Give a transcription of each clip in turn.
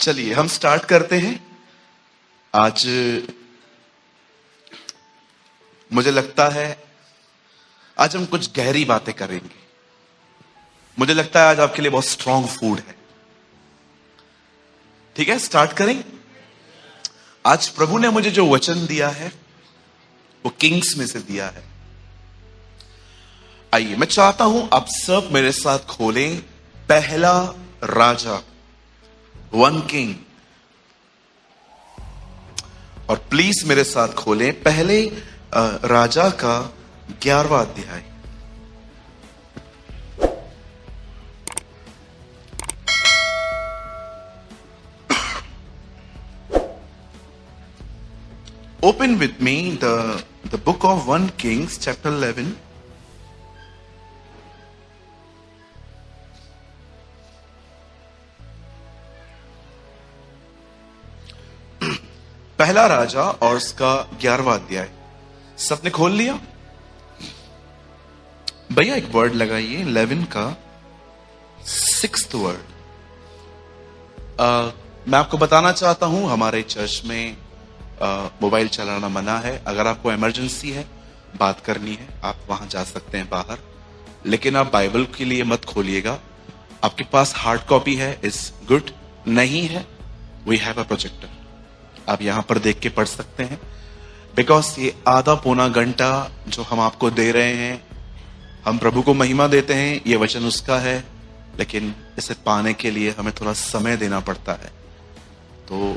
चलिए हम स्टार्ट करते हैं। आज मुझे लगता है आज हम कुछ गहरी बातें करेंगे। मुझे लगता है आज आपके लिए बहुत स्ट्रांग फूड है। ठीक है, स्टार्ट करें। आज प्रभु ने मुझे जो वचन दिया है वो किंग्स में से दिया है। आइए, मैं चाहता हूं आप सब मेरे साथ खोलें पहला राजा 1 किंग, और प्लीज मेरे साथ खोलें पहले राजा का 11वां अध्याय। Open with me the book of 1 Kings chapter 11. पहला राजा और उसका 11वां अध्याय। सबने खोल लिया? भैया एक वर्ड लगाइए 11 का 6th वर्ड। मैं आपको बताना चाहता हूं हमारे चर्च में मोबाइल चलाना मना है। अगर आपको इमरजेंसी है, बात करनी है, आप वहां जा सकते हैं बाहर, लेकिन आप बाइबल के लिए मत खोलिएगा। आपके पास हार्ड कॉपी है इज गुड, नहीं है वी हैव अ प्रोजेक्टर, आप यहां पर देख के पढ़ सकते हैं। बिकॉज ये आधा पौना घंटा जो हम आपको दे रहे हैं, हम प्रभु को महिमा देते हैं, ये वचन उसका है, लेकिन इसे पाने के लिए हमें थोड़ा समय देना पड़ता है। तो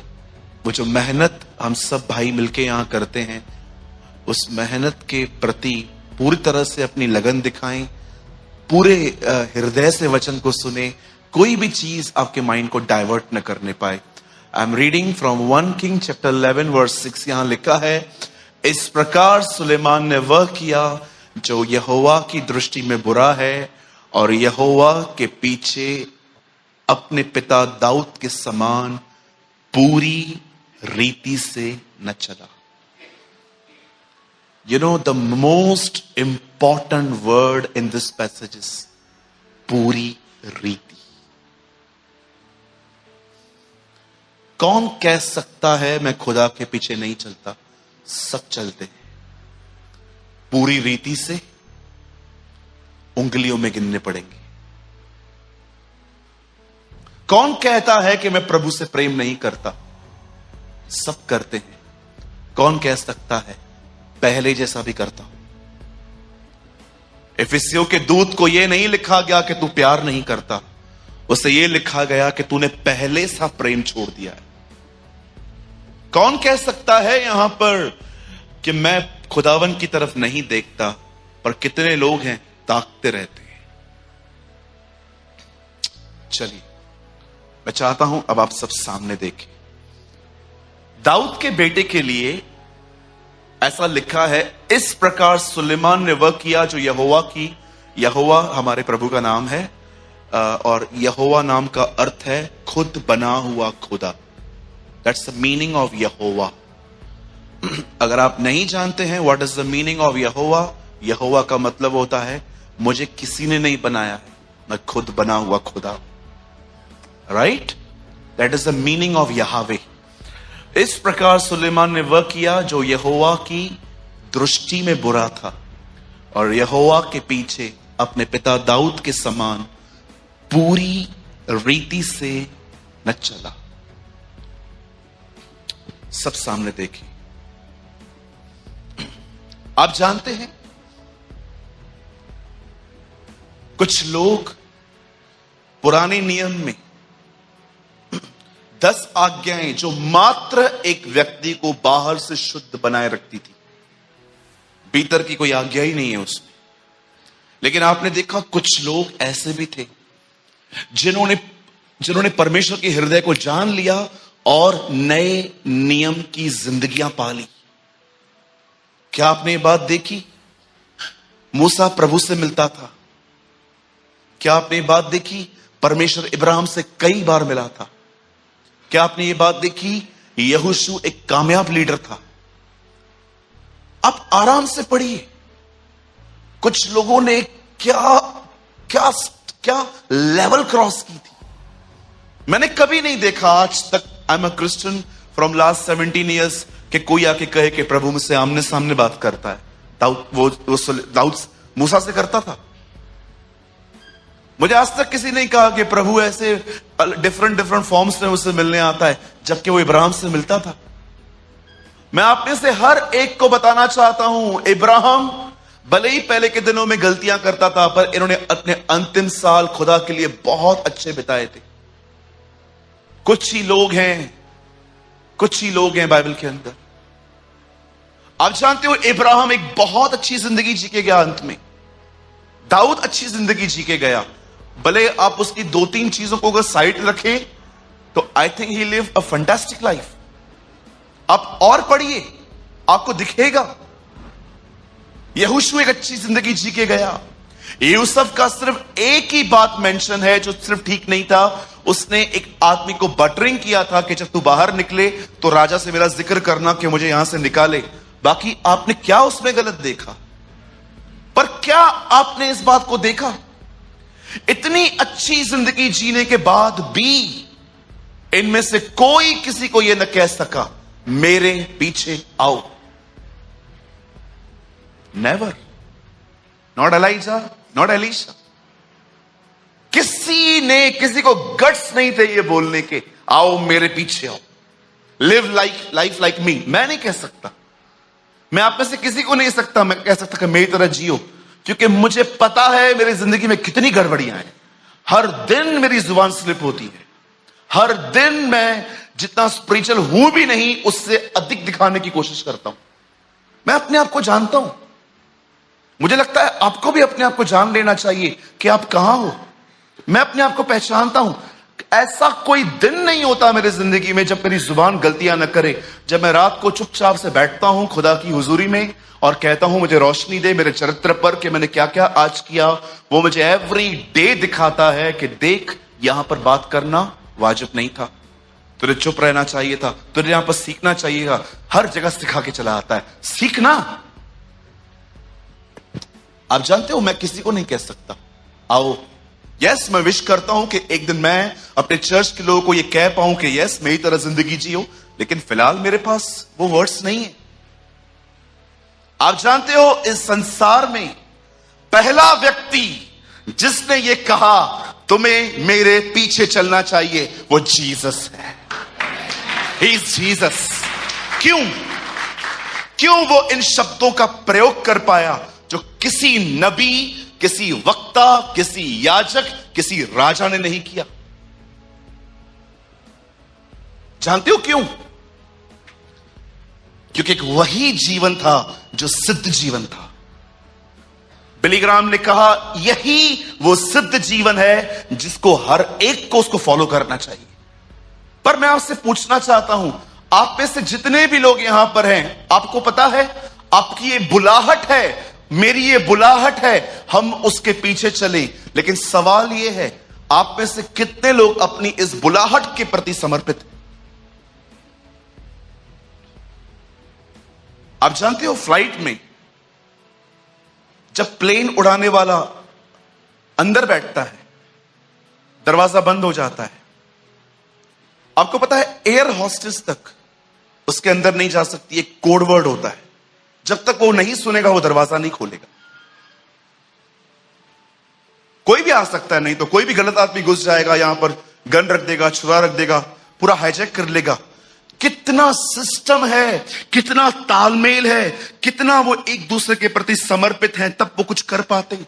वो जो मेहनत हम सब भाई मिलके यहां करते हैं, उस मेहनत के प्रति पूरी तरह से अपनी लगन दिखाएं, पूरे हृदय से वचन को सुने, कोई भी चीज आपके माइंड को डाइवर्ट न करने पाए। I am reading from 1 king chapter 11 verse 6। यहां लिखा है, इस प्रकार सुलेमान ने वह किया जो यहोवा की दृष्टि में बुरा है, और यहोवा के पीछे अपने पिता दाऊद के समान पूरी रीति से न चला। You know, the most important word in this passage is पूरी रीति। कौन कह सकता है मैं खुदा के पीछे नहीं चलता? सब चलते हैं पूरी रीति से, उंगलियों में गिनने पड़ेंगे। कौन कहता है कि मैं प्रभु से प्रेम नहीं करता? सब करते हैं। कौन कह सकता है पहले जैसा भी करता हूं? इफिसियों के दूत को यह नहीं लिखा गया कि तू प्यार नहीं करता, उसे यह लिखा गया कि तूने पहले सा प्रेम छोड़ दिया है। कौन कह सकता है यहां पर कि मैं खुदावन की तरफ नहीं देखता? पर कितने लोग हैं ताकते रहते हैं। चलिए, मैं चाहता हूं अब आप सब सामने देखें। दाऊद के बेटे के लिए ऐसा लिखा है, इस प्रकार सुलेमान ने वह किया जो यहोवा हमारे प्रभु का नाम है, और यहोवा नाम का अर्थ है खुद बना हुआ खुदा। That's the meaning of Jehovah. अगर आप नहीं जानते हैं what is the meaning of Jehovah, Jehovah का मतलब होता है मुझे किसी ने नहीं बनाया है, मैं खुद बना हुआ खुदा। Right? That is the meaning of Yahweh. इस प्रकार सुलेमान ने वह किया जो यहोवा की दृष्टि में बुरा था, और यहोवा के पीछे अपने पिता दाऊद के समान पूरी रीति से न चला। सब सामने देखिए। आप जानते हैं कुछ लोग पुराने नियम में 10 आज्ञाएं जो मात्र एक व्यक्ति को बाहर से शुद्ध बनाए रखती थी, भीतर की कोई आज्ञा ही नहीं है उसमें। लेकिन आपने देखा कुछ लोग ऐसे भी थे जिन्होंने परमेश्वर के हृदय को जान लिया और नए नियम की जिंदगियां पाली। क्या आपने ये बात देखी? मूसा प्रभु से मिलता था। क्या आपने ये बात देखी? परमेश्वर इब्राहिम से कई बार मिला था। क्या आपने ये बात देखी? यहोशू एक कामयाब लीडर था। अब आराम से पढ़िए, कुछ लोगों ने क्या क्या क्या लेवल क्रॉस की थी। मैंने कभी नहीं देखा आज तक, I am a Christian from last 17 years, कि कोई आके कहे कि प्रभु मुझसे आमने सामने बात करता है। दाऊद मूसा से करता था। मुझे आज तक किसी ने कहा कि प्रभु ऐसे डिफरेंट फॉर्म्स में मुझसे मिलने आता है, जबकि वो इब्राहिम से मिलता था। मैं आप में से हर एक को बताना चाहता हूं, इब्राहिम भले ही पहले के दिनों में गलतियां करता था, पर इन्होंने अपने अंतिम साल खुदा के लिए बहुत अच्छे बिताए थे। कुछ ही लोग हैं बाइबल के अंदर। आप जानते हो इब्राहिम एक बहुत अच्छी जिंदगी जी के गया, अंत में दाऊद अच्छी जिंदगी जी के गया। भले आप उसकी 2-3 चीजों को अगर साइड रखें तो I think he live a fantastic life. आप और पढ़िए, आपको दिखेगा। यहोशू एक अच्छी जिंदगी जी के गया। यूसुफ का सिर्फ एक ही बात मेंशन है जो सिर्फ ठीक नहीं था, उसने एक आदमी को बटरिंग किया था कि जब तू बाहर निकले तो राजा से मेरा जिक्र करना कि मुझे यहां से निकाले। बाकी आपने क्या उसमें गलत देखा? पर क्या आपने इस बात को देखा? इतनी अच्छी जिंदगी जीने के बाद भी इनमें से कोई किसी को यह न कह सका मेरे पीछे आओ। Never, not Elijah, not Elisha. किसी ने किसी को गट्स नहीं थे ये बोलने के आओ मेरे पीछे आओ, लिव लाइफ लाइक मी। मैं नहीं कह सकता, मैं आप में से किसी को नहीं सकता मैं कह सकता कि मेरी तरह जियो, क्योंकि मुझे पता है मेरी जिंदगी में कितनी गड़बड़ियां हैं। हर दिन मेरी जुबान स्लिप होती है। हर दिन मैं जितना स्पिरिचुअल हूं भी नहीं, उससे अधिक दिखाने की कोशिश करता हूं। मैं अपने आप को जानता हूं। मुझे लगता है आपको भी अपने आप को जान लेना चाहिए कि आप कहां हो। मैं अपने आप को पहचानता हूं। ऐसा कोई दिन नहीं होता मेरी जिंदगी में जब मेरी जुबान गलतियां न करे। जब मैं रात को चुपचाप से बैठता हूं खुदा की हुजूरी में और कहता हूं मुझे रोशनी दे मेरे चरित्र पर कि मैंने क्या क्या आज किया, वो मुझे एवरी डे दिखाता है कि देख यहां पर बात करना वाजिब नहीं था, तुझे चुप रहना चाहिए था, तुझे यहां पर सीखना चाहिए। हर जगह सिखा के चला आता है सीखना। आप जानते हो मैं किसी को नहीं कह सकता आओ। यस, मैं विश करता हूं कि एक दिन मैं अपने चर्च के लोगों को यह कह पाऊं कि यस मेरी तरह जिंदगी जियो, लेकिन फिलहाल मेरे पास वो वर्ड्स नहीं है। आप जानते हो इस संसार में पहला व्यक्ति जिसने ये कहा तुम्हें मेरे पीछे चलना चाहिए वो जीसस है। He is Jesus. क्यों वो इन शब्दों का प्रयोग कर पाया जो किसी नबी, किसी वक्ता, किसी याजक, किसी राजा ने नहीं किया? जानते हो क्यों? क्योंकि एक वही जीवन था जो सिद्ध जीवन था। बिली ग्राहम ने कहा यही वो सिद्ध जीवन है जिसको हर एक को उसको फॉलो करना चाहिए। पर मैं आपसे पूछना चाहता हूं, आप में से जितने भी लोग यहां पर हैं, आपको पता है आपकी ये बुलाहट है, मेरी ये बुलाहट है, हम उसके पीछे चलें। लेकिन सवाल यह है आप में से कितने लोग अपनी इस बुलाहट के प्रति समर्पित हैं? आप जानते हो फ्लाइट में जब प्लेन उड़ाने वाला अंदर बैठता है, दरवाजा बंद हो जाता है। आपको पता है एयर होस्टेस तक उसके अंदर नहीं जा सकती। एक कोड वर्ड होता है, जब तक वो नहीं सुनेगा वो दरवाजा नहीं खोलेगा। कोई भी आ सकता है, नहीं तो कोई भी गलत आदमी घुस जाएगा, यहां पर गन रख देगा, छुरा रख देगा, पूरा हाईजैक कर लेगा। कितना सिस्टम है, कितना तालमेल है, कितना वो एक दूसरे के प्रति समर्पित हैं, तब वो कुछ कर पाते हैं।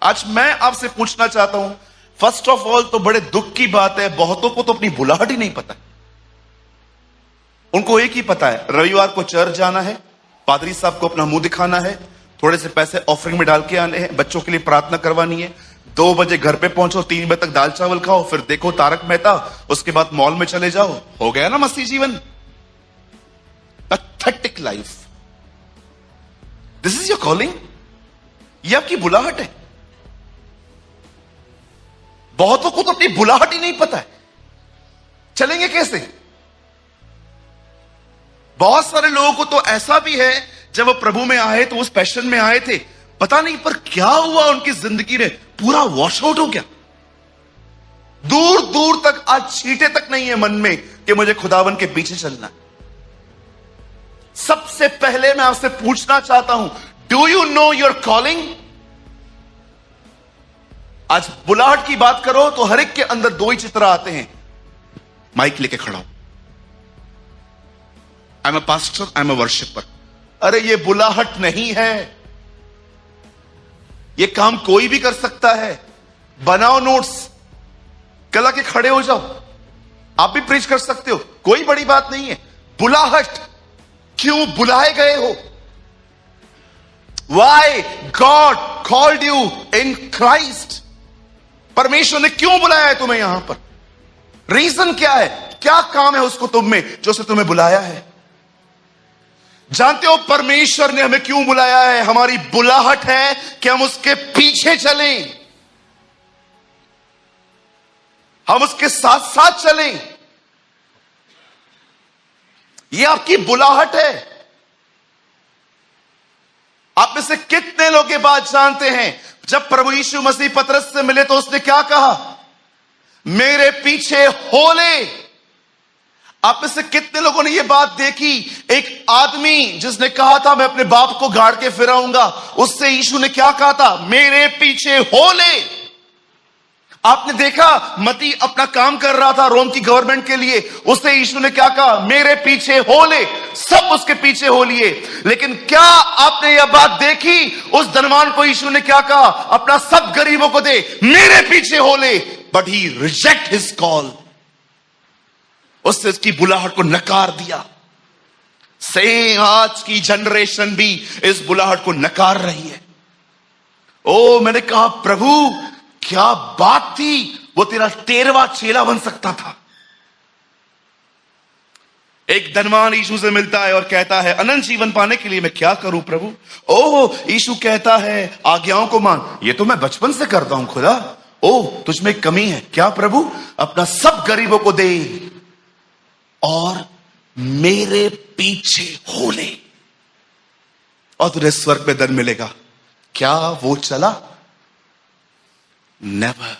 आज मैं आपसे पूछना चाहता हूं, फर्स्ट ऑफ ऑल तो बड़े दुख की बात है, बहुतों को तो अपनी बुलाहट ही नहीं पता है। उनको एक ही पता है रविवार को चर्च जाना है, पादरी साहब को अपना मुंह दिखाना है, थोड़े से पैसे ऑफरिंग में डाल के आने हैं, बच्चों के लिए प्रार्थना करवानी है, 2 बजे घर पे पहुंचो, 3 बजे तक दाल चावल खाओ, फिर देखो तारक मेहता, उसके बाद मॉल में चले जाओ। हो गया ना मसीह जीवन? Pathetic life. This is your calling? ये आपकी बुलाहट है। बहुतों को तो अपनी बुलाहट ही नहीं पता है, चलेंगे कैसे? बहुत सारे लोगों को तो ऐसा भी है जब वो प्रभु में आए तो उस पैशन में आए थे, पता नहीं पर क्या हुआ उनकी जिंदगी में, पूरा वॉश आउट हो गया। दूर दूर तक आज छींटे तक नहीं है मन में कि मुझे खुदावन के पीछे चलना। सबसे पहले मैं आपसे पूछना चाहता हूं, do you know your calling? आज बुलाहट की बात करो तो हर एक के अंदर दो ही चित्र आते हैं। माइक लेके खड़ा हूं, I am a pastor, I am a worshipper. अरे ये बुलाहट नहीं है, ये काम कोई भी कर सकता है। बनाओ नोट्स, कल आके खड़े हो जाओ, आप भी प्रीच कर सकते हो, कोई बड़ी बात नहीं है। बुलाहट, क्यों बुलाए गए हो? Why God called you in Christ? परमेश्वर ने क्यों बुलाया है तुम्हें यहां पर? रीजन क्या है? क्या काम है उसको तुम में जो उसे तुम्हें बुलाया है? जानते हो परमेश्वर ने हमें क्यों बुलाया है? हमारी बुलाहट है कि हम उसके पीछे चलें, हम उसके साथ साथ चलें। यह आपकी बुलाहट है। आप में से कितने लोग ये बात जानते हैं, जब प्रभु यीशु मसीह पतरस से मिले तो उसने क्या कहा? मेरे पीछे हो ले। आप में से कितने लोगों ने यह बात देखी? एक आदमी जिसने कहा था मैं अपने बाप को गाड़ के फिराऊंगा, उससे यीशु ने क्या कहा था? मेरे पीछे हो ले। आपने देखा मती अपना काम कर रहा था रोम की गवर्नमेंट के लिए, उससे यीशु ने क्या कहा? मेरे पीछे हो ले। सब उसके पीछे हो लिए। लेकिन क्या आपने यह बात देखी, उस धनवान को यीशु ने क्या कहा? अपना सब गरीबों को दे, मेरे पीछे हो ले। But he reject his call, उसने उसकी बुलाहट को नकार दिया। सेम आज की जनरेशन भी इस बुलाहट को नकार रही है। ओ मैंने कहा प्रभु क्या बात थी, वो तेरा 13वां चेला बन सकता था। एक धनवान यीशु से मिलता है और कहता है अनंत जीवन पाने के लिए मैं क्या करूं प्रभु? ओह यीशु कहता है आज्ञाओं को मान। ये तो मैं बचपन से करता हूं खुदा। ओह तुझ में कमी है क्या प्रभु? अपना सब गरीबों को दे और मेरे पीछे हो ले और तुझे स्वर्ग में धन मिलेगा। क्या वो चला? नेवर।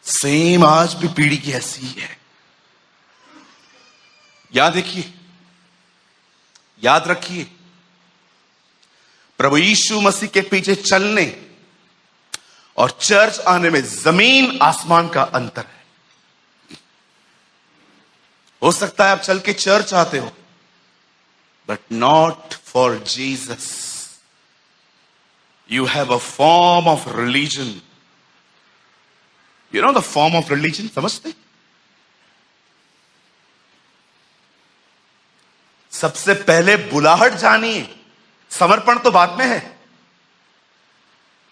सेम आज भी पीढ़ी की ऐसी है। याद रखिए, याद रखिए, प्रभु यीशु मसीह के पीछे चलने और चर्च आने में जमीन आसमान का अंतर है। हो सकता है आप चल के चर्च आते हो, but not for Jesus. You have a form of religion. You know the form of religion? समझते? सबसे पहले बुलाहट जानिए, समर्पण तो बाद में है।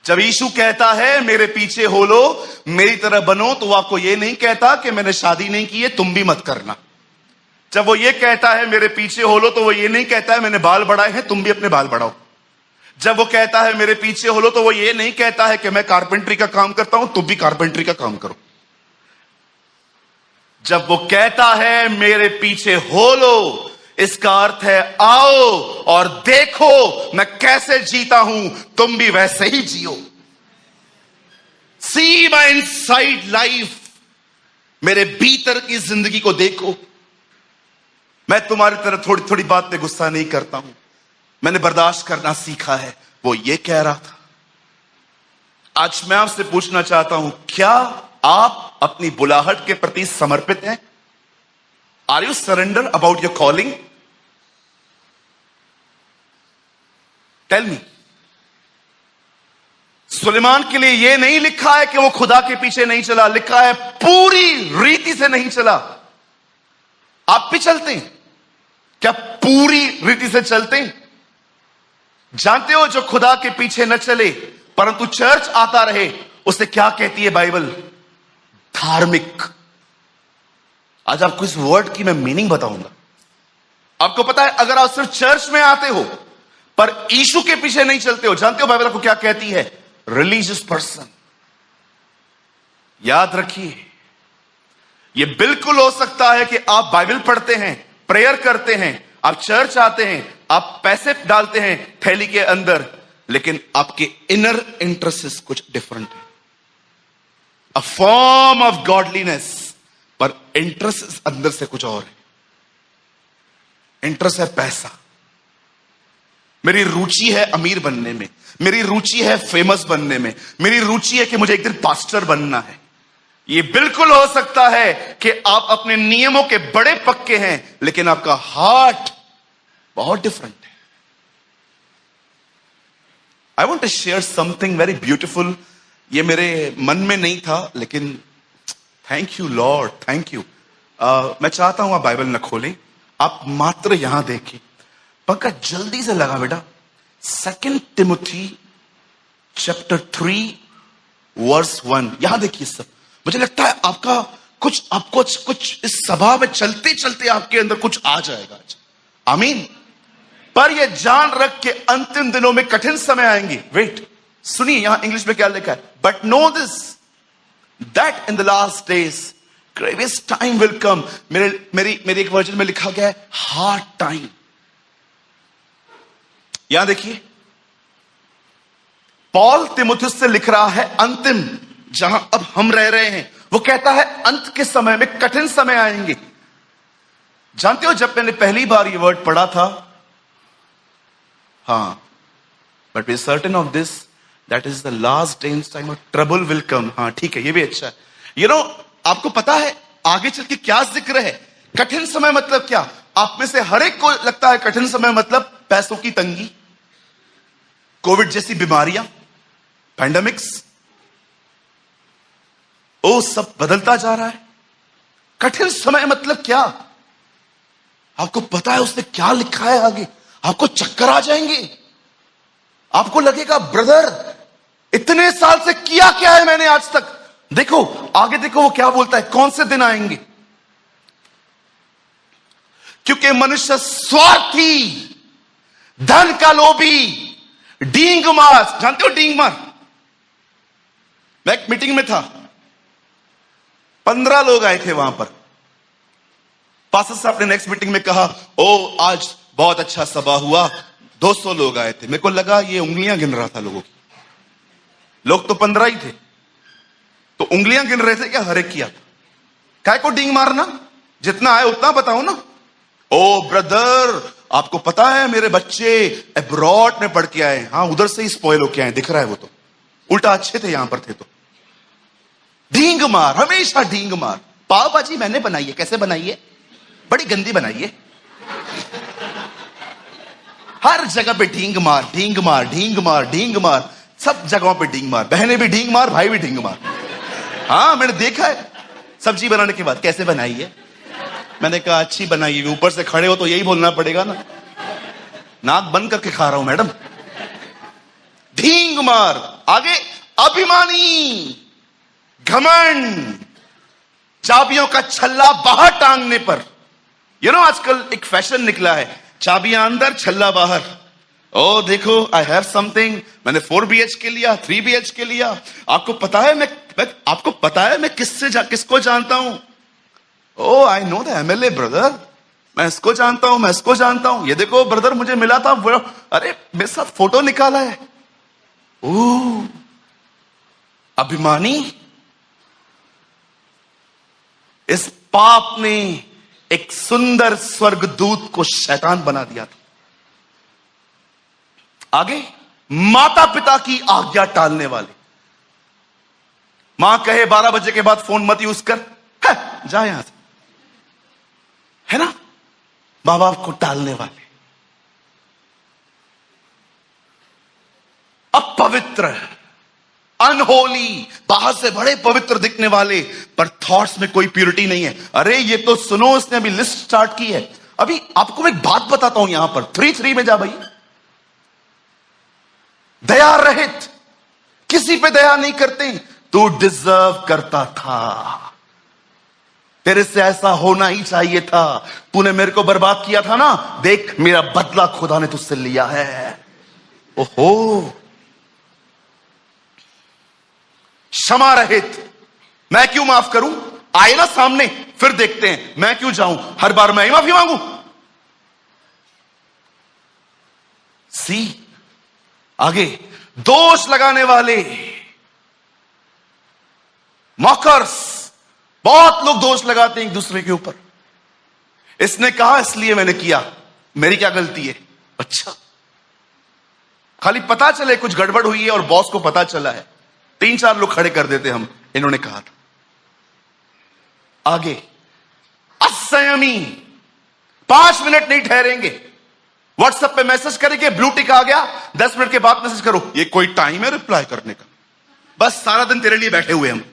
जब यीशु कहता है मेरे पीछे हो लो, मेरी तरह बनो, तो वो आपको ये नहीं कहता कि मैंने शादी नहीं की है तुम भी मत करना। जब वो ये कहता है मेरे पीछे हो लो, तो वो ये नहीं कहता है मैंने बाल बढ़ाए हैं तुम भी अपने बाल बढ़ाओ। जब वो कहता है मेरे पीछे हो लो, तो वो ये नहीं कहता है कि मैं कारपेंट्री का काम करता हूं तुम भी कारपेंट्री का काम करो। जब वो कहता है मेरे पीछे हो लो, इसका अर्थ है आओ और देखो मैं कैसे जीता हूं, तुम भी वैसे ही जियो। सी माय इनसाइड लाइफ, मेरे भीतर की जिंदगी को देखो। मैं तुम्हारी तरह थोड़ी थोड़ी बात पे गुस्सा नहीं करता हूं, मैंने बर्दाश्त करना सीखा है। वो ये कह रहा था। आज मैं आपसे पूछना चाहता हूं, क्या आप अपनी बुलाहट के प्रति समर्पित हैं? Are you surrender about your calling? Tell me. सुलेमान के लिए यह नहीं लिखा है कि वो खुदा के पीछे नहीं चला, लिखा है पूरी रीति से नहीं चला। आप भी चलते हैं क्या? पूरी रीति से चलते हैं? जानते हो जो खुदा के पीछे न चले परंतु चर्च आता रहे, उसे क्या कहती है बाइबल? धार्मिक। आज आपको इस वर्ड की मैं मीनिंग बताऊंगा। आपको पता है अगर आप सिर्फ चर्च में आते हो पर यीशु के पीछे नहीं चलते हो, जानते हो बाइबल आपको क्या कहती है? Religious person. याद रखिए, यह बिल्कुल हो सकता है कि आप बाइबल पढ़ते हैं, प्रेयर करते हैं, आप चर्च आते हैं, आप पैसे डालते हैं थैली के अंदर, लेकिन आपके इनर इंटरेस्ट कुछ डिफरेंट है। अ फॉर्म ऑफ गॉडलीनेस, पर इंटरेस्ट अंदर से कुछ और है। इंटरेस्ट है पैसा। मेरी रुचि है अमीर बनने में, मेरी रुचि है फेमस बनने में, मेरी रुचि है कि मुझे एक दिन पास्टर बनना है। ये बिल्कुल हो सकता है कि आप अपने नियमों के बड़े पक्के हैं, लेकिन आपका हार्ट बहुत डिफरेंट है। I want to share something very beautiful. ये मेरे मन में नहीं था, लेकिन thank you lord, thank you. मैं चाहता हूं आप बाइबल न खोलें, आप मात्र यहां देखें। पंकज जल्दी से लगा बेटा, 2 तिमुथी चैप्टर 3 वर्स 1। यहां देखिए सब। मुझे लगता है आपका कुछ इस सभा में चलते चलते आपके अंदर कुछ आ जाएगा आज। आमीन। पर ये जान रख के अंतिम दिनों में कठिन समय आएंगे। वेट, सुनिए यहां इंग्लिश में क्या लिखा है। But know this that in the last days grievous time will come. मेरी एक वर्जन में लिखा गया है हार्ड टाइम। यहां देखिए, पॉल तिमुथियुस से लिख रहा है अंतिम, जहां अब हम रह रहे हैं। वो कहता है अंत के समय में कठिन समय आएंगे। जानते हो, जब मैंने पहली बार ये वर्ड पढ़ा था, हाँ, but we certain of this that is the last days time of trouble will come. हाँ ठीक है, ये भी अच्छा है। यू नो, आपको पता है आगे चल के क्या जिक्र है। कठिन समय मतलब क्या? आप में से हर एक को लगता है कठिन समय मतलब पैसों की तंगी, कोविड जैसी बीमारियां, पैंडेमिक्स। ओ, सब बदलता जा रहा है। कठिन समय मतलब क्या? आपको पता है उसने क्या लिखा है आगे? आपको चक्कर आ जाएंगे। आपको लगेगा ब्रदर इतने साल से किया क्या है मैंने आज तक। देखो आगे, देखो वो क्या बोलता है, कौन से दिन आएंगे। क्योंकि मनुष्य स्वार्थी, धन का लोभी, डींग मार। जानते हो डींग मार? मैं एक मीटिंग में था, 15 लोग आए थे वहां पर। पास्टर साहब ने नेक्स्ट मीटिंग में कहा, ओ आज बहुत अच्छा सभा हुआ, 200 लोग आए थे। मेरे को लगा ये उंगलियां गिन रहा था लोगों की। लोग तो 15 ही थे, तो उंगलियां गिन रहे थे क्या? हर एक किया था। काय को डींग मारना? जितना आए उतना बताओ ना। ओ ब्रदर, आपको पता है मेरे बच्चे अब्रॉड में पढ़ के आए। हाँ, उधर से ही स्पॉइल होके आए, दिख रहा है वो तो। उल्टा अच्छे थे यहां पर थे तो। ढींग मार, हमेशा ढींग मार। पाव भाजी मैंने बनाई है। कैसे बनाई है? बड़ी गंदी बनाई है। हर जगह पे ढींग मार, ढींग मार, ढींग मार, ढींग मार। सब जगहों पे ढींग मार। बहनें भी ढींग मार, भाई भी ढींग मार। हाँ, मैंने देखा है। सब्जी बनाने के बाद कैसे बनाई है? मैंने कहा अच्छी बनाई है। ऊपर से खड़े हो तो यही बोलना पड़ेगा ना। नाक बंद करके खा रहा हूं मैडम। ढींग मार। आगे, अभिमानी, घमंड, चाबियों का छल्ला बाहर टांगने पर। यू नो, आजकल एक फैशन निकला है, चाबियां अंदर छल्ला बाहर। ओ देखो, आई हैव समथिंग। मैंने 4 BHK लिया, 3 BHK लिया। आपको पता है मैं किसको जानता हूं? Oh I know the MLA brother. मैं इसको जानता हूं, मैं इसको जानता हूं। ये देखो ब्रदर, मुझे मिला था वो। अरे मेरे साथ फोटो निकाला है। ओ अभिमानी। इस पाप ने एक सुंदर स्वर्गदूत को शैतान बना दिया था। आगे, माता पिता की आज्ञा टालने वाले। मां कहे 12 बजे के बाद फोन मत यूज कर, जा यहां से, है ना। मां बाप को टालने वाले, अपवित्र, अनहोली, बाहर से बड़े पवित्र दिखने वाले, पर थॉट्स में कोई प्यूरिटी नहीं है। अरे ये तो सुनो, उसने अभी लिस्ट स्टार्ट की है। अभी आपको मैं एक बात बताता हूं यहां पर। 3:3 में जा भाई। दया रहित, किसी पे दया नहीं करते। तू डिजर्व करता था, तेरे से ऐसा होना ही चाहिए था। तूने मेरे को बर्बाद किया था ना, देख मेरा बदला खुदा ने तुझसे लिया है। ओहो, क्षमा रहित, मैं क्यों माफ करूं? आए ना सामने, फिर देखते हैं। मैं क्यों जाऊं हर बार मैं ही माफी मांगू? सी आगे, दोष लगाने वाले, मॉकर्स, बहुत लोग दोष लगाते हैं एक दूसरे के ऊपर। इसने कहा इसलिए मैंने किया, मेरी क्या गलती है? अच्छा, खाली पता चले कुछ गड़बड़ हुई है और बॉस को पता चला है, 3-4 लोग खड़े कर देते हम, इन्होंने कहा था। आगे असंयमी, 5 मिनट नहीं ठहरेंगे, व्हाट्सएप पे मैसेज करेंगे, ब्लू टिक आ गया, 10 मिनट के बाद मैसेज करो, ये कोई टाइम है रिप्लाई करने का? बस सारा दिन तेरे लिए बैठे हुए हम,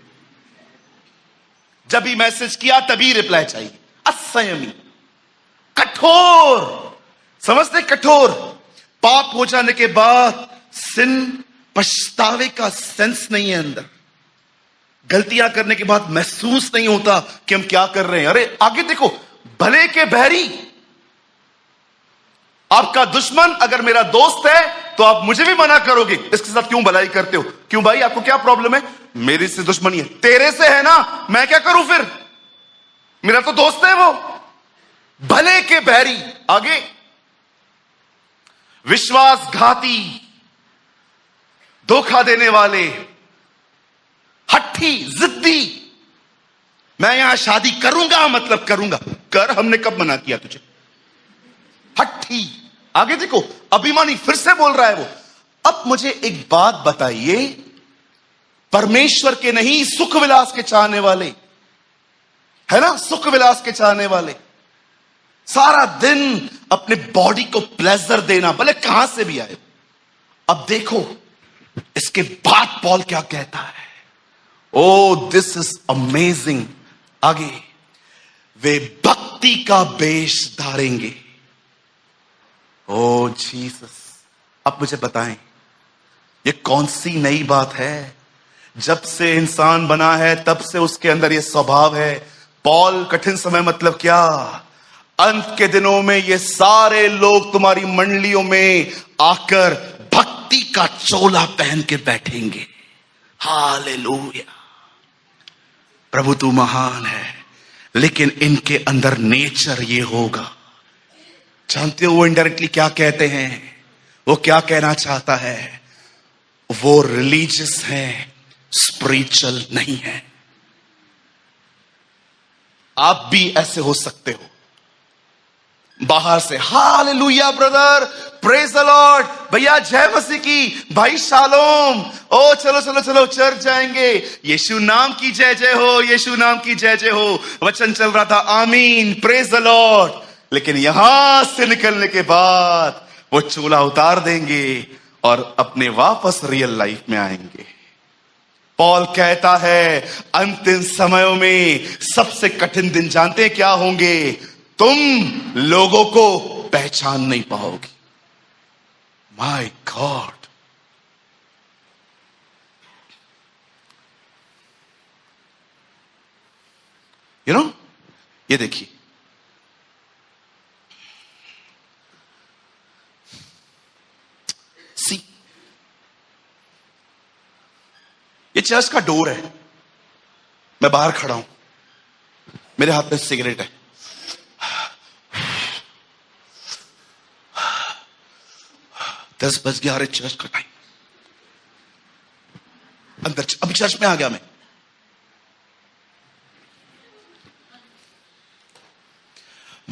जब भी मैसेज किया तभी रिप्लाई चाहिए। असंयमी, कठोर, समझते? कठोर, पाप हो जाने के बाद सिन, पछतावे का सेंस नहीं है अंदर, गलतियां करने के बाद महसूस नहीं होता कि हम क्या कर रहे हैं। अरे आगे देखो, भले के बैरी, आपका दुश्मन अगर मेरा दोस्त है तो आप मुझे भी मना करोगे, इसके साथ क्यों भलाई करते हो? क्यों भाई, आपको क्या प्रॉब्लम है? मेरे से दुश्मनी है, तेरे से है ना, मैं क्या करूं फिर, मेरा तो दोस्त है वो। भले के बैरी। आगे विश्वासघाती, धोखा देने वाले, हट्टी, जिद्दी, मैं यहां शादी करूंगा मतलब करूंगा, कर, हमने कब मना किया तुझे? हट्टी। आगे देखो, अभिमानी, फिर से बोल रहा है वो। अब मुझे एक बात बताइए, परमेश्वर के नहीं, सुख विलास के चाहने वाले, है ना, सुख विलास के चाहने वाले, सारा दिन अपने बॉडी को प्लेजर देना, भले कहां से भी आए। अब देखो इसके बाद पॉल क्या कहता है, ओ दिस इज अमेजिंग। आगे, वे भक्ति का वेश धारेंगे। ओ जीसस, अब मुझे बताएं, ये कौन सी नई बात है? जब से इंसान बना है तब से उसके अंदर ये स्वभाव है। पॉल, कठिन समय मतलब क्या? अंत के दिनों में ये सारे लोग तुम्हारी मंडलियों में आकर भक्ति का चोला पहन के बैठेंगे। हालेलुया, प्रभु तू महान है। लेकिन इनके अंदर नेचर ये होगा। जानते हो वो इनडायरेक्टली क्या कहते हैं? वो क्या कहना चाहता है? वो रिलीजियस है, स्पिरिचुअल नहीं है। आप भी ऐसे हो सकते हो, बाहर से hallelujah brother, praise the Lord, भैया जय मसीह की, भाई शालोम, ओ चलो चलो चलो चर्च जाएंगे, यीशु नाम की जय जय हो, यीशु नाम की जय जय हो, वचन चल रहा था, आमीन, प्रेज द लॉर्ड। लेकिन यहां से निकलने के बाद वो चोला उतार देंगे और अपने वापस रियल लाइफ में आएंगे। पॉल कहता है अंतिम समयों में सबसे कठिन दिन जानते हैं क्या होंगे? तुम लोगों को पहचान नहीं पाओगे। माय गॉड, यू नो, ये देखिए, सी, ये चर्च का डोर है, मैं बाहर खड़ा हूं, मेरे हाथ में सिगरेट है, 10 बज गया, अरे चर्च का टाइम, अंदर अभी चर्च में आ गया मैं।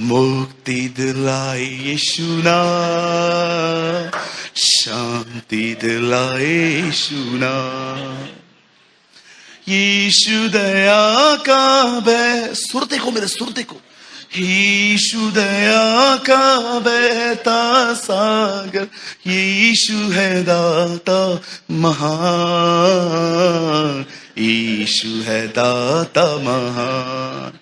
मुक्ति दिलाए यीशु नाम, शांति दिलाए यीशु नाम, यीशु दया का बह, सुर देखो मेरे, सुर देखो, यीशु दया का बहता सागर, यीशु है दाता महान, यीशु है दाता महान।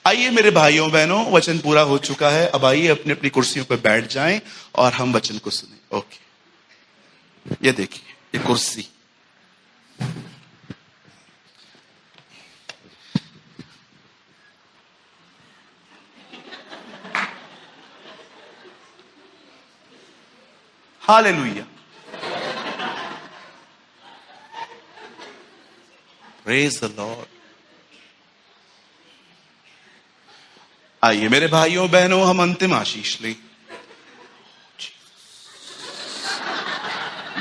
आइए मेरे भाइयों बहनों, वचन पूरा हो चुका है, अब आइए अपनी अपनी कुर्सियों पर बैठ जाएं और हम वचन को सुने। ओके, ये देखिए, ये कुर्सी, हालेलुया, प्रेज द लॉर्ड। आइए मेरे भाइयों बहनों, हम अंतिम आशीष लें।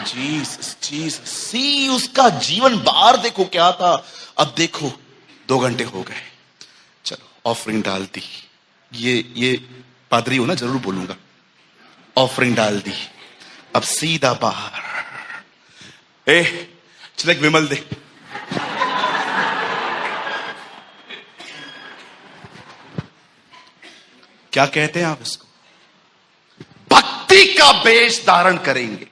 जीसस जीसस, सी उसका जीवन बाहर देखो क्या था, अब देखो 2 घंटे हो गए, चलो ऑफरिंग डाल दी। ये पादरी हो ना, जरूर बोलूंगा। ऑफरिंग डाल दी, अब सीधा बाहर। चल एक विमल दे। क्या कहते हैं आप इसको? भक्ति का वेश धारण करेंगे,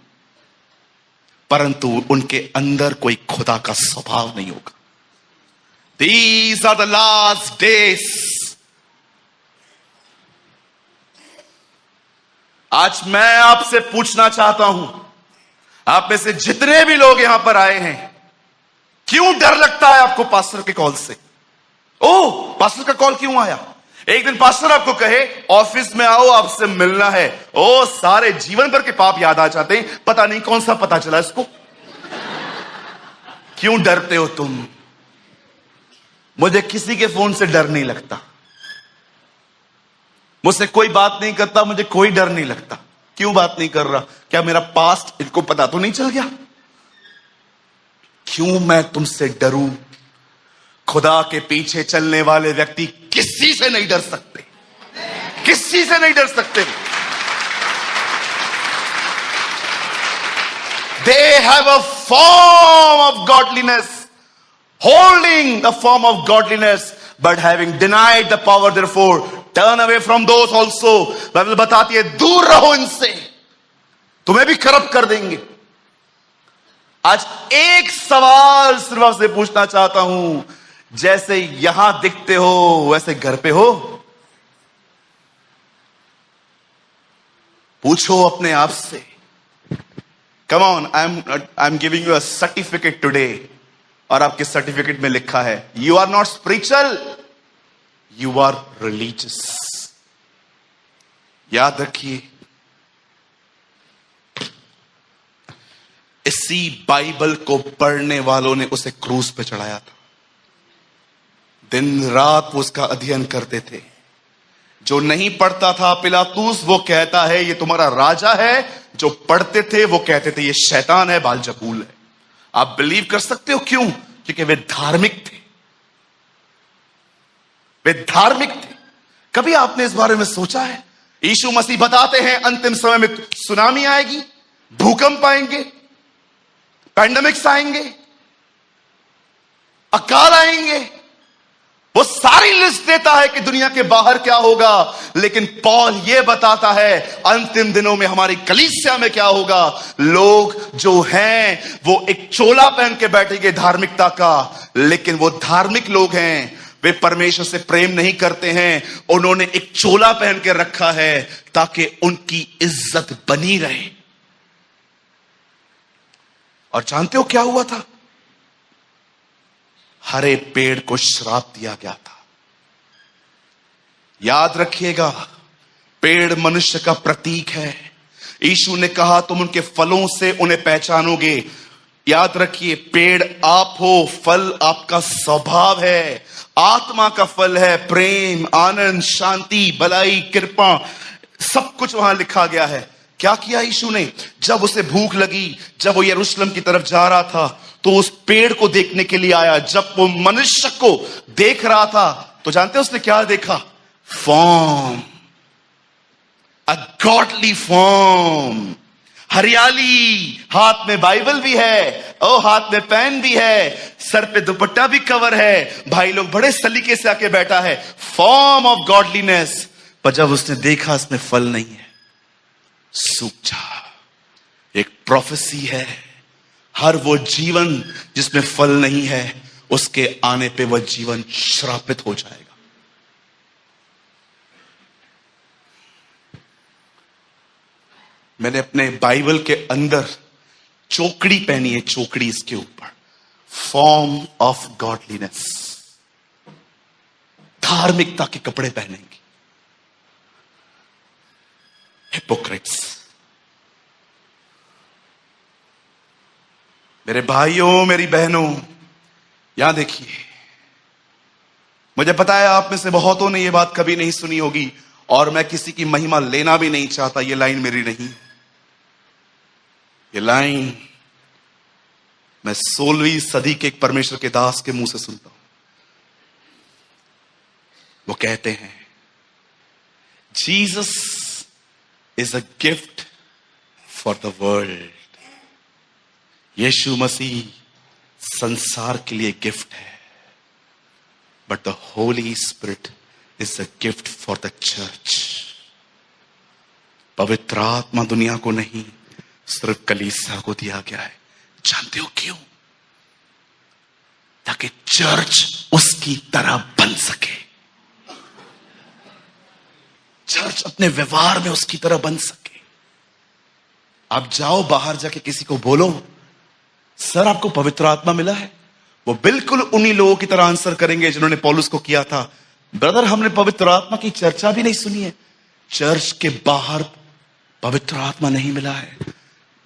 परंतु उनके अंदर कोई खुदा का स्वभाव नहीं होगा। These are the last days। आज मैं आपसे पूछना चाहता हूं, आप में से जितने भी लोग यहां पर आए हैं, क्यों डर लगता है आपको पास्टर के कॉल से? ओह, पास्टर का कॉल क्यों आया? एक दिन पास्टर आपको कहे ऑफिस में आओ, आपसे मिलना है। ओ, सारे जीवन भर के पाप याद आ जाते हैं, पता नहीं कौन सा पता चला इसको। क्यों डरते हो तुम? मुझे किसी के फोन से डर नहीं लगता, मुझसे कोई बात नहीं करता, मुझे कोई डर नहीं लगता। क्यों बात नहीं कर रहा? क्या मेरा पास्ट इनको पता तो नहीं चल गया? क्यों मैं तुमसे डरूं? खुदा के पीछे चलने वाले व्यक्ति किसी से नहीं डर सकते, किसी से नहीं डर सकते। They have a form of godliness, holding the form of godliness, but having denied the power, therefore turn away from those also। Bible बताती है दूर रहो इनसे, तुम्हें भी करप्ट कर देंगे। आज एक सवाल सिर्फ आपसे पूछना चाहता हूं, जैसे यहां दिखते हो वैसे घर पे हो? पूछो अपने आप से। Come on, I am giving you a certificate today, और आपके सर्टिफिकेट में लिखा है you are not spiritual, you are religious. याद रखिए, इसी बाइबल को पढ़ने वालों ने उसे क्रूस पे चढ़ाया था। दिन रात वो उसका अध्ययन करते थे। जो नहीं पढ़ता था पिलातूस, वो कहता है ये तुम्हारा राजा है। जो पढ़ते थे वो कहते थे ये शैतान है, बालजबूल है। आप बिलीव कर सकते हो क्यों? क्योंकि वे धार्मिक थे, वे धार्मिक थे। कभी आपने इस बारे में सोचा है? यीशु मसीह बताते हैं अंतिम समय में सुनामी आएगी, भूकंप आएंगे, पैंडेमिक्स आएंगे, अकाल आएंगे। वो सारी लिस्ट देता है कि दुनिया के बाहर क्या होगा, लेकिन पौल यह बताता है अंतिम दिनों में हमारी कलीसिया में क्या होगा। लोग जो हैं वो एक चोला पहन के बैठेंगे धार्मिकता का, लेकिन वो धार्मिक लोग हैं, वे परमेश्वर से प्रेम नहीं करते हैं। उन्होंने एक चोला पहन के रखा है ताकि उनकी इज्जत बनी रहे। और जानते हो क्या हुआ था? हरे पेड़ को श्राप दिया गया था। याद रखिएगा, पेड़ मनुष्य का प्रतीक है। यीशु ने कहा तुम उनके फलों से उन्हें पहचानोगे। याद रखिए, पेड़ आप हो, फल आपका स्वभाव है, आत्मा का फल है, प्रेम, आनंद, शांति, भलाई, कृपा, सब कुछ वहां लिखा गया है। क्या किया यीशु ने? जब उसे भूख लगी, जब वो यरूशलेम की तरफ जा रहा था, तो उस पेड़ को देखने के लिए आया। जब वो मनुष्य को देख रहा था, तो जानते हैं उसने क्या देखा? फॉर्म, अ गॉडली फॉर्म, हरियाली, हाथ में बाइबल भी है, ओ हाथ में पेन भी है, सर पे दुपट्टा भी कवर है, भाई लोग बड़े सलीके से आके बैठा है, फॉर्म ऑफ गॉडलीनेस। पर जब उसने देखा इसमें फल नहीं है, सूख जा। एक प्रोफेसी है, हर वो जीवन जिसमें फल नहीं है, उसके आने पे वह जीवन श्रापित हो जाएगा। मैंने अपने बाइबल के अंदर चौकड़ी पहनी है, चौकड़ी इसके ऊपर, फॉर्म ऑफ गॉडलीनेस, धार्मिकता के कपड़े पहनेंगे। हिपोक्रेट्स। मेरे भाइयों, मेरी बहनों, यहां देखिए, मुझे पता है आप में से बहुतों ने यह बात कभी नहीं सुनी होगी, और मैं किसी की महिमा लेना भी नहीं चाहता। ये लाइन मेरी नहीं, ये लाइन मैं 16वीं सदी के एक परमेश्वर के दास के मुंह से सुनता हूं। वो कहते हैं Jesus is a gift for the world. यीशु मसीह संसार के लिए गिफ्ट है, but the holy spirit is a gift for the church. पवित्र आत्मा दुनिया को नहीं, सिर्फ कलीसिया को दिया गया है। जानते हो क्यों? ताकि चर्च उसकी तरह बन सके, चर्च अपने व्यवहार में उसकी तरह बन सके। आप जाओ बाहर जाके किसी को बोलो सर आपको पवित्र आत्मा मिला है, वो बिल्कुल उन्हीं लोगों की तरह आंसर करेंगे जिन्होंने पौलुस को किया था, ब्रदर हमने पवित्र आत्मा की चर्चा भी नहीं सुनी है। चर्च के बाहर पवित्र आत्मा नहीं मिला है।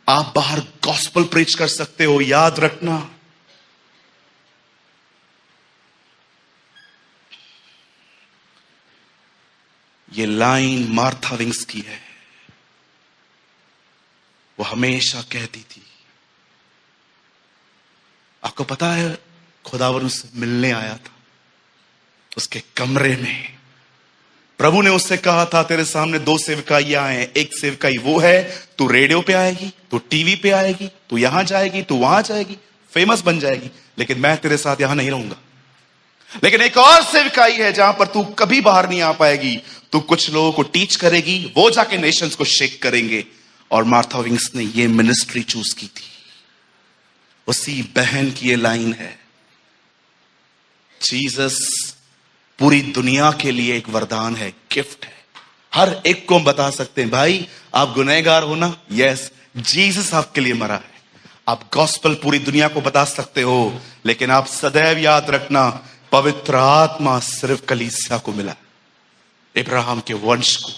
आप बाहर गॉस्पेल प्रीच कर सकते हो, याद रखना। ये लाइन मार्था विंग्स की है। वो हमेशा कहती थी, आपको पता है खुदावन उससे मिलने आया था, उसके कमरे में प्रभु ने उससे कहा था तेरे सामने 2 सेवकाइयां हैं, एक सेवकाई वो है, तू रेडियो पे आएगी, तू टीवी पे आएगी, तू यहां जाएगी, तू वहां जाएगी, फेमस बन जाएगी, लेकिन मैं तेरे साथ यहां नहीं रहूंगा। लेकिन एक और सेवकाई है जहां पर तू कभी बाहर नहीं आ पाएगी, तू कुछ लोगों को टीच करेगी, वो जाके नेशंस को शेक करेंगे। और मार्था विंग्स ने ये मिनिस्ट्री चूज की थी। उसी बहन की ये लाइन है, जीसस पूरी दुनिया के लिए एक वरदान है, गिफ्ट है। हर एक को हम बता सकते हैं भाई आप गुनहगार हो ना, यस जीसस आपके लिए मरा है। आप गॉस्पेल पूरी दुनिया को बता सकते हो, लेकिन आप सदैव याद रखना पवित्र आत्मा सिर्फ कलीसिया को मिला, इब्राहिम के वंश को।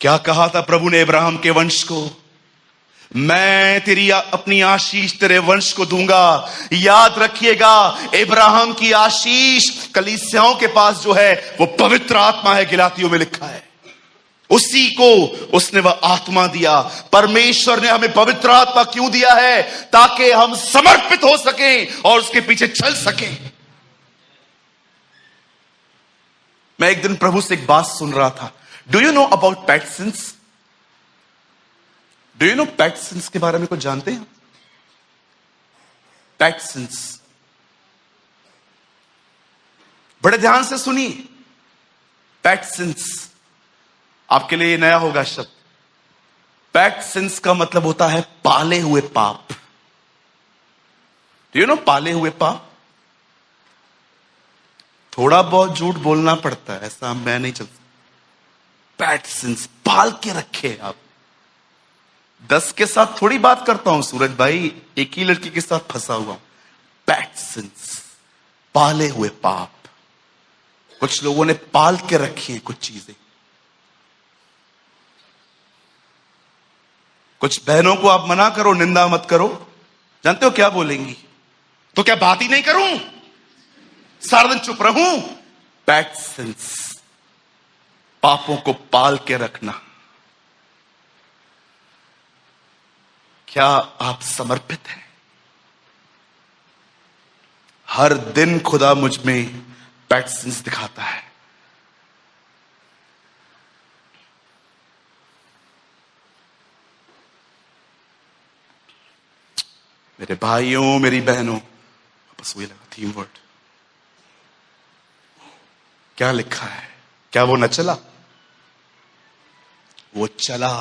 क्या कहा था प्रभु ने इब्राहिम के वंश को? मैं तेरी अपनी आशीष तेरे वंश को दूंगा। याद रखिएगा इब्राहिम की आशीष कलीसियाओं के पास जो है वो पवित्र आत्मा है, गिलातियों में लिखा है। उसी को उसने वह आत्मा दिया। परमेश्वर ने हमें पवित्र आत्मा क्यों दिया है? ताकि हम समर्पित हो सकें और उसके पीछे चल सकें। मैं एक दिन प्रभु से एक बात सुन रहा था। Do you know about pet since? Do you know pet since के बारे में कुछ जानते हैं? पेट सिंस, बड़े ध्यान से सुनिए। पेट सिंस आपके लिए नया होगा शब्द। पेट सिंस का मतलब होता है पाले हुए पाप। डू यू नो पाले हुए पाप? थोड़ा बहुत झूठ बोलना पड़ता है, ऐसा मैं नहीं चलता। पेट सिंस पाल के रखे आप। 10 के साथ थोड़ी बात करता हूं सूरज भाई, एक ही लड़की के साथ फंसा हुआ हूं। पेट सिंस, पाले हुए पाप। कुछ लोगों ने पाल के रखी हैं कुछ चीजें। कुछ बहनों को आप मना करो, निंदा मत करो, जानते हो क्या बोलेंगी? तो क्या बात ही नहीं करूं, सारा दिन चुप रहूं? पेट सिंस, पापों को पाल के रखना। क्या आप समर्पित हैं? हर दिन खुदा मुझ में पेट सिंस दिखाता है। मेरे भाइयों मेरी बहनों, बस वही लगा थीम वर्ड। क्या लिखा है? क्या वो न चला? वो चला।